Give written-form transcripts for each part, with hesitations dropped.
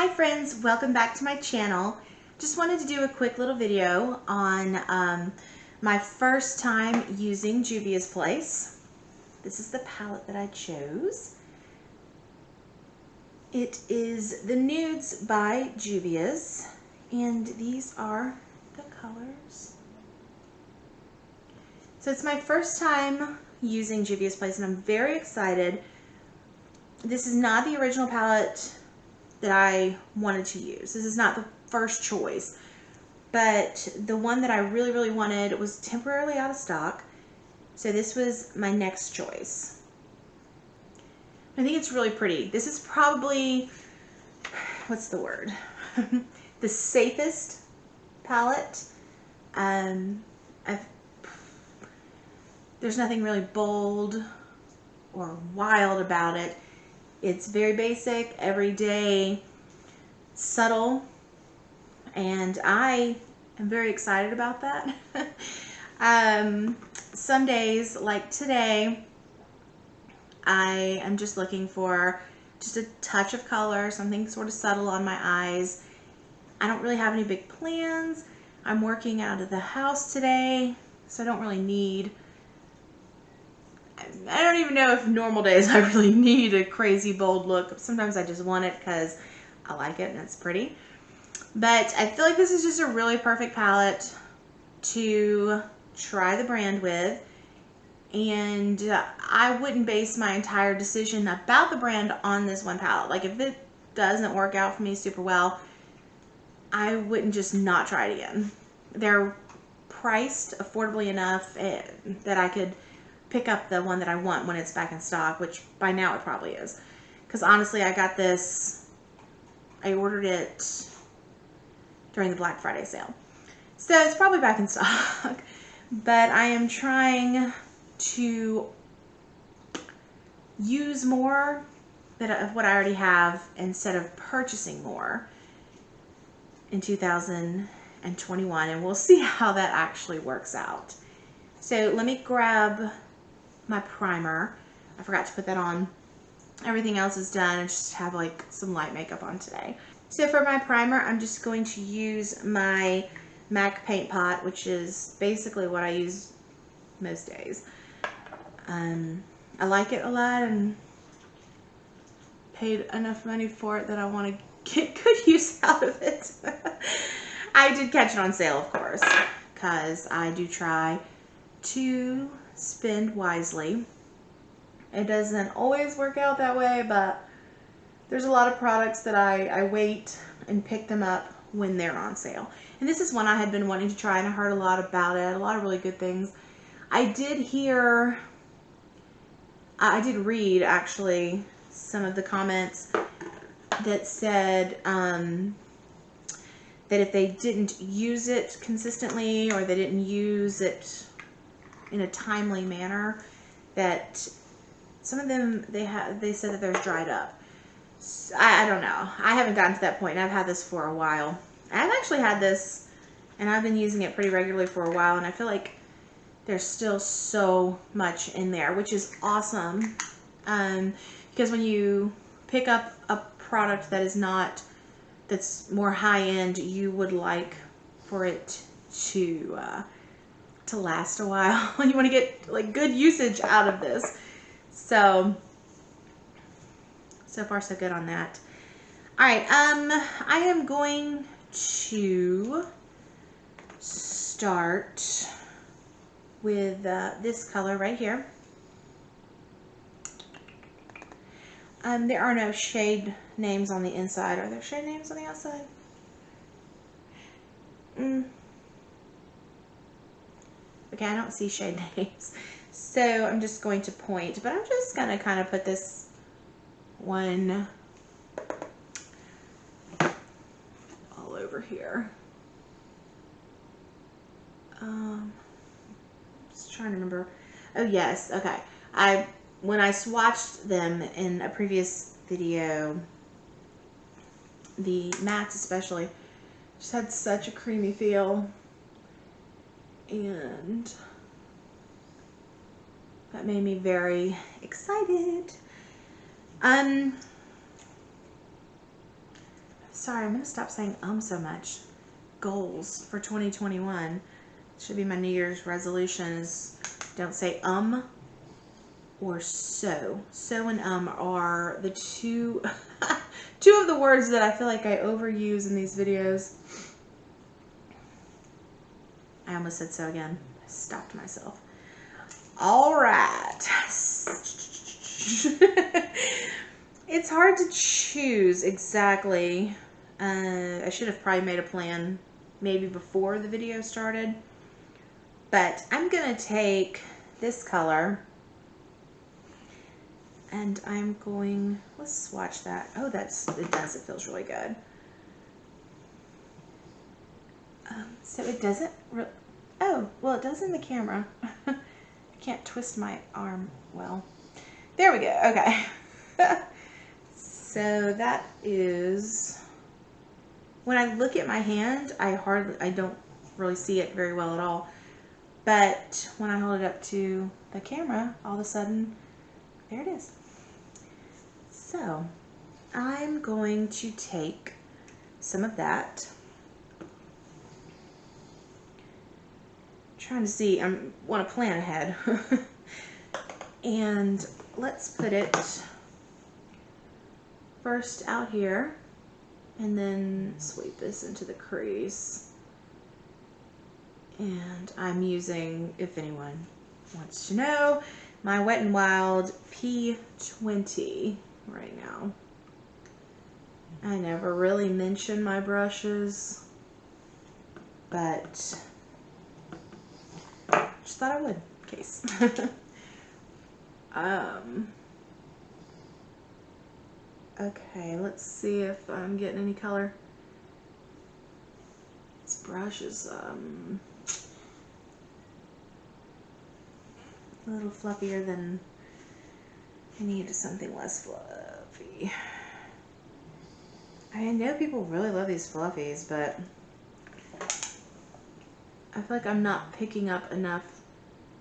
Hi friends, welcome back to my channel. Just wanted to do a quick little video on my first time using Juvia's Place. This is the palette that I chose. It is the Nudes by Juvia's, and these are the colors. So it's my first time using Juvia's Place and I'm very excited. This is not the original palette that I wanted to use. This is not the first choice, but the one that I really wanted was temporarily out of stock. So this was my next choice. I think it's really pretty. This is probably, what's the word? The safest palette. There's nothing really bold or wild about it. It's very basic, everyday, subtle, and I am very excited about that. Some days, like today, I am just looking for just a touch of color, something sort of subtle on my eyes. I don't really have any big plans. I'm working out of the house today, so I don't really need, I don't even know if normal days I really need a crazy bold look. Sometimes I just want it because I like it and it's pretty. But I feel like this is just a really perfect palette to try the brand with. And I wouldn't base my entire decision about the brand on this one palette. Like if it doesn't work out for me super well, I wouldn't just not try it again. They're priced affordably enough that I could pick up the one that I want when it's back in stock, which by now it probably is. Because honestly, I got this, I ordered it during the Black Friday sale. So it's probably back in stock. But I am trying to use more of what I already have instead of purchasing more in 2021. And we'll see how that actually works out. So let me grab my primer. I forgot to put that on. Everything else is done. I just have like some light makeup on today. So for my primer, I'm just going to use my MAC paint pot, which is basically what I use most days. I like it a lot and paid enough money for it that I want to get good use out of it. I did catch it on sale, of course, because I do try to spend wisely. It doesn't always work out that way, but there's a lot of products that I wait and pick them up when they're on sale. And this is one I had been wanting to try, and I heard a lot about it, a lot of really good things. I did hear, I did read actually some of the comments that said that if they didn't use it consistently or they didn't use it in a timely manner, that some of them, they said that they're dried up. So, I don't know. I haven't gotten to that point, and I've had this for a while. I've actually had this, and I've been using it pretty regularly for a while, and I feel like there's still so much in there, which is awesome. Because when you pick up a product that is not, that's more high-end, you would like for it to last a while. You want to get like good usage out of this. So far so good on that. All right, I am going to start with this color right here. There are no shade names on the inside. Are there shade names on the outside? Okay, I don't see shade names. So I'm just going to point, but I'm just going to kind of put this one all over here. Just trying to remember. Oh yes, okay. When I swatched them in a previous video, the mattes especially just had such a creamy feel, and that made me very excited. sorry, I'm gonna stop saying so much. Goals for 2021. Should be my New Year's resolution is don't say or so. So and are the two two of the words that I feel like I overuse in these videos. I almost said so again. I stopped myself. All right. It's hard to choose exactly. I should have probably made a plan maybe before the video started. But I'm going to take this color and I'm going, let's swatch that. Oh, it feels really good. So it doesn't, oh, well, it does in the camera. I can't twist my arm well. There we go, okay. So that is, when I look at my hand, I don't really see it very well at all. But when I hold it up to the camera, all of a sudden, there it is. So I'm going to take some of that. Trying to see, I want to plan ahead. And let's put it first out here and then sweep this into the crease. And I'm using, if anyone wants to know, my Wet n Wild P20 right now. I never really mention my brushes, but just thought I would, in case. Okay, let's see if I'm getting any color. This brush is a little fluffier than I need something less fluffy. I know people really love these fluffies, but I feel like I'm not picking up enough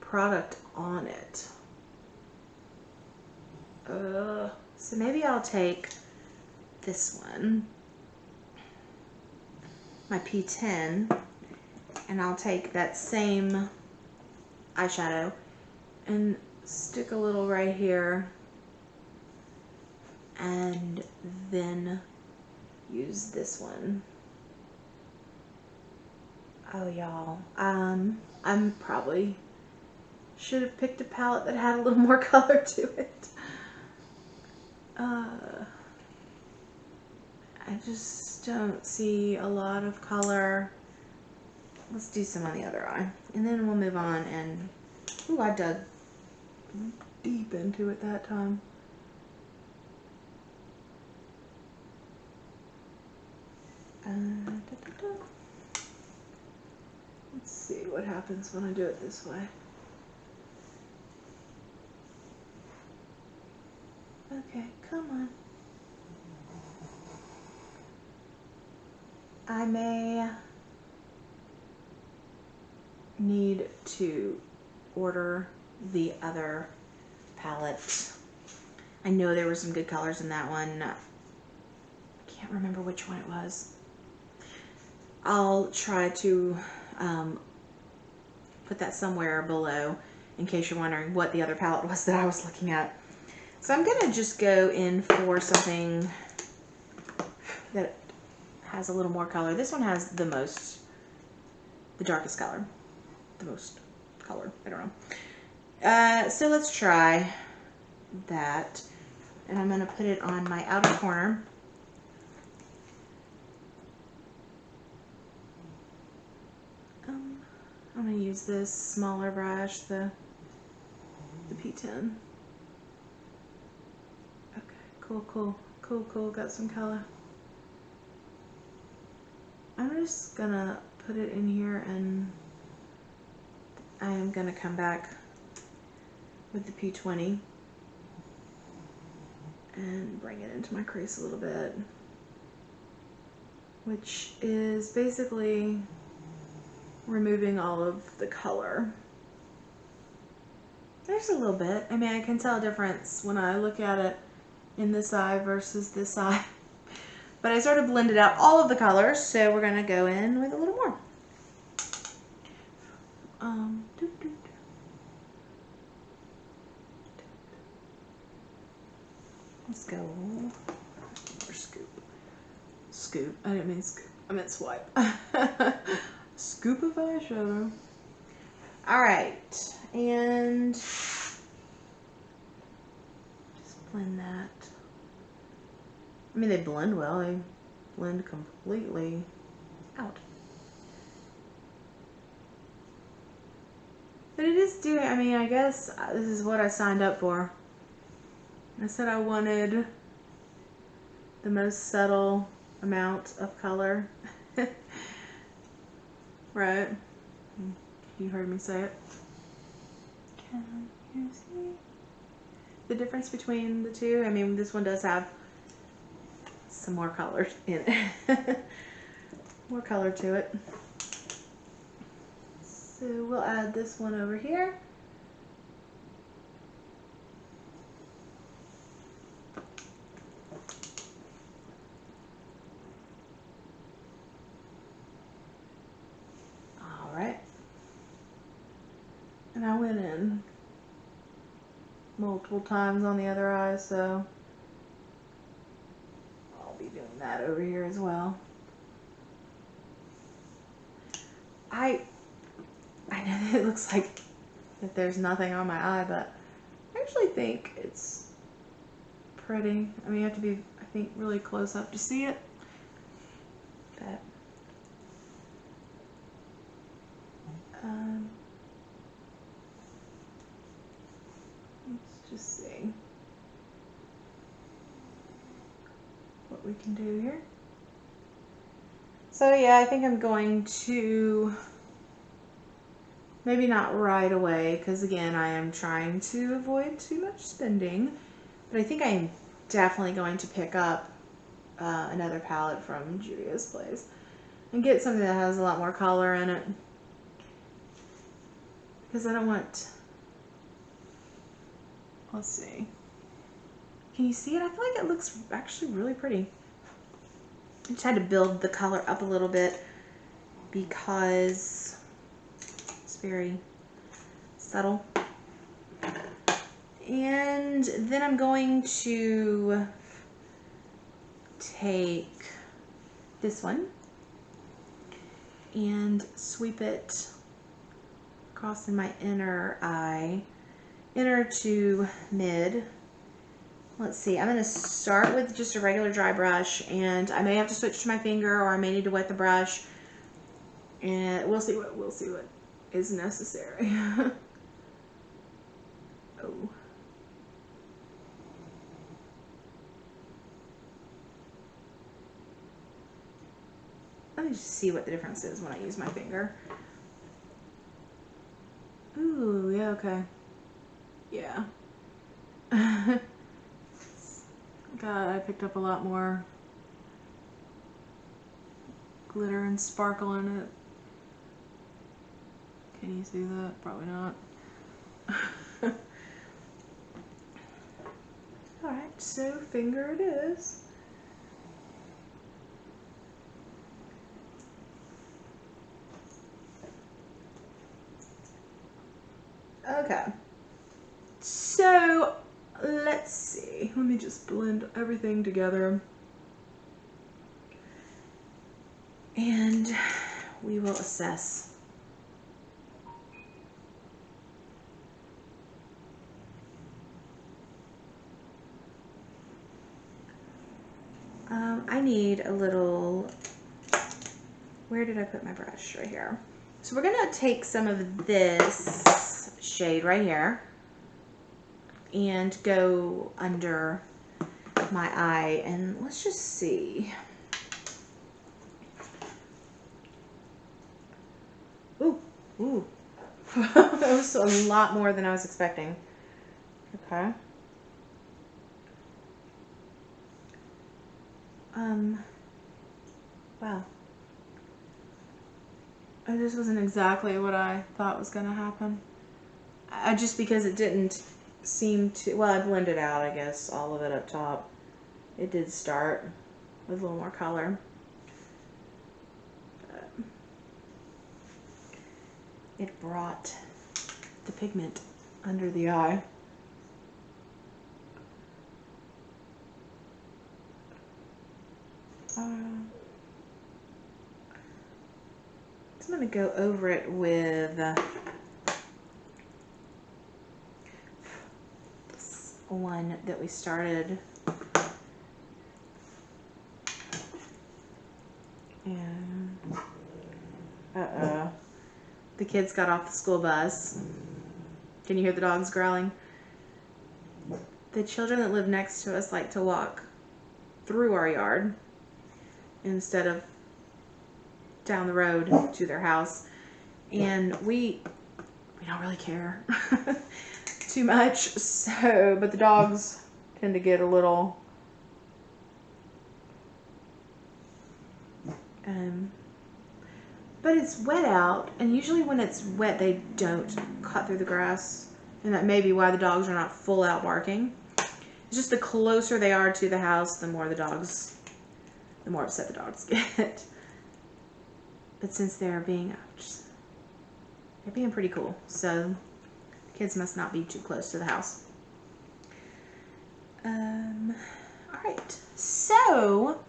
product on it. So maybe I'll take this one, my P10, and I'll take that same eyeshadow and stick a little right here and then use this one. Oh, y'all, I'm probably should have picked a palette that had a little more color to it. I just don't see a lot of color. Let's do some on the other eye, and then we'll move on. And ooh, I dug deep into it that time. Let's see what happens when I do it this way. Okay, come on. I may need to order the other palette. I know there were some good colors in that one. I can't remember which one it was. I'll try to put that somewhere below in case you're wondering what the other palette was that I was looking at. So I'm gonna just go in for something that has a little more color. This one has the darkest color. The most color, I don't know. So let's try that. And I'm gonna put it on my outer corner. I'm gonna use this smaller brush, the P10. Okay, cool, got some color. I'm just gonna put it in here, and I am gonna come back with the P20 and bring it into my crease a little bit, which is basically removing all of the color. There's a little bit. I mean, I can tell a difference when I look at it in this eye versus this eye. But I sort of blended out all of the colors, so we're gonna go in with a little more. Let's go. Or scoop. Scoop. I didn't mean scoop. I meant swipe. Scoop of eyeshadow. Alright. And just blend that. I mean, they blend well. They blend completely out. But it is doing, I mean, I guess this is what I signed up for. I said I wanted the most subtle amount of color. Right? You heard me say it. Can you see the difference between the two? I mean, this one does have some more color in it. More color to it. So we'll add this one over here. And I went in multiple times on the other eye, so I'll be doing that over here as well. I know that it looks like that there's nothing on my eye, but I actually think it's pretty. I mean, you have to be, I think, really close up to see it. But let's just see what we can do here. So yeah, I think I'm going to, maybe not right away, because again, I am trying to avoid too much spending, but I think I'm definitely going to pick up another palette from Juvia's place and get something that has a lot more color in it, because I don't want, let's see, can you see it? I feel like it looks actually really pretty. I just had to build the color up a little bit because it's very subtle. And then I'm going to take this one and sweep it across in my inner eye, inner to mid. Let's see, I'm going to start with just a regular dry brush, and I may have to switch to my finger, or I may need to wet the brush, and we'll see what is necessary. Oh. Let me just see what the difference is when I use my finger. Ooh, yeah, okay. Yeah. God, I picked up a lot more glitter and sparkle in it. Can you see that? Probably not. Alright, so finger it is. Okay. So, let's see. Let me just blend everything together. And we will assess. I need a little, where did I put my brush? Right here. So we're gonna take some of this shade right here and go under my eye, and let's just see. Ooh, ooh. That was a lot more than I was expecting. Okay. Wow. This wasn't exactly what I thought was gonna happen. Just because it didn't seem to, well, I blended out, I guess, all of it up top. It did start. with a little more color. It brought the pigment under the eye. I'm going to go over it with this one that we started. And the kids got off the school bus. Can you hear the dogs growling? The children that live next to us like to walk through our yard instead of down the road to their house, and we don't really care too much. So, but the dogs tend to get a little but it's wet out, and usually when it's wet they don't cut through the grass, and that may be why the dogs are not full out barking. It's just the closer they are to the house, the more upset the dogs get. But since they're being pretty cool, so kids must not be too close to the house. Alright, so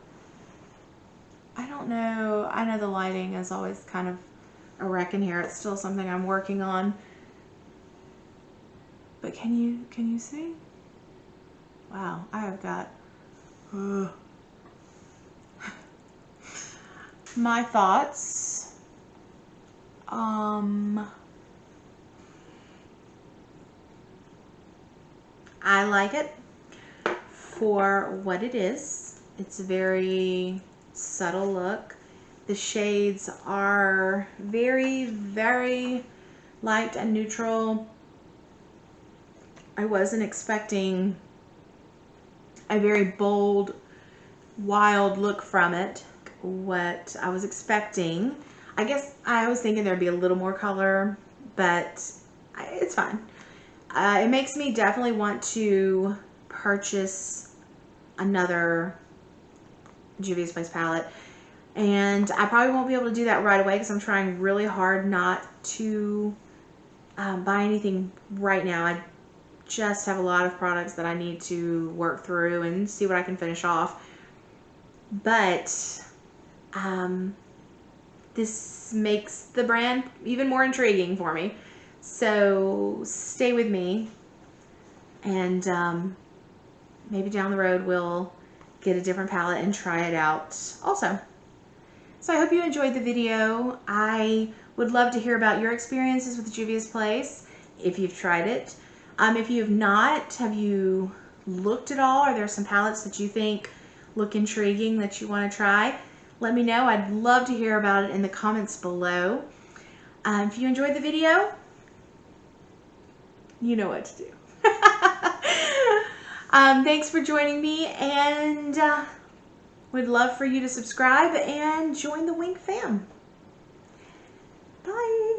I don't know. I know the lighting is always kind of a wreck in here. It's still something I'm working on. But can you see? Wow, I have got my thoughts. I like it for what it is. It's a very subtle look. The shades are very, very light and neutral. I wasn't expecting a very bold, wild look from it. What I was expecting, I guess I was thinking there'd be a little more color, but it's fine. It makes me definitely want to purchase another Juvia's Place palette, and I probably won't be able to do that right away because I'm trying really hard not to buy anything right now. I just have a lot of products that I need to work through and see what I can finish off, but this makes the brand even more intriguing for me. So stay with me, and maybe down the road we'll get a different palette and try it out also. So I hope you enjoyed the video. I would love to hear about your experiences with Juvia's Place, if you've tried it. If you have not, have you looked at all? Are there some palettes that you think look intriguing that you want to try? Let me know. I'd love to hear about it in the comments below. If you enjoyed the video, you know what to do. Thanks for joining me, and would love for you to subscribe and join the Wink fam. Bye.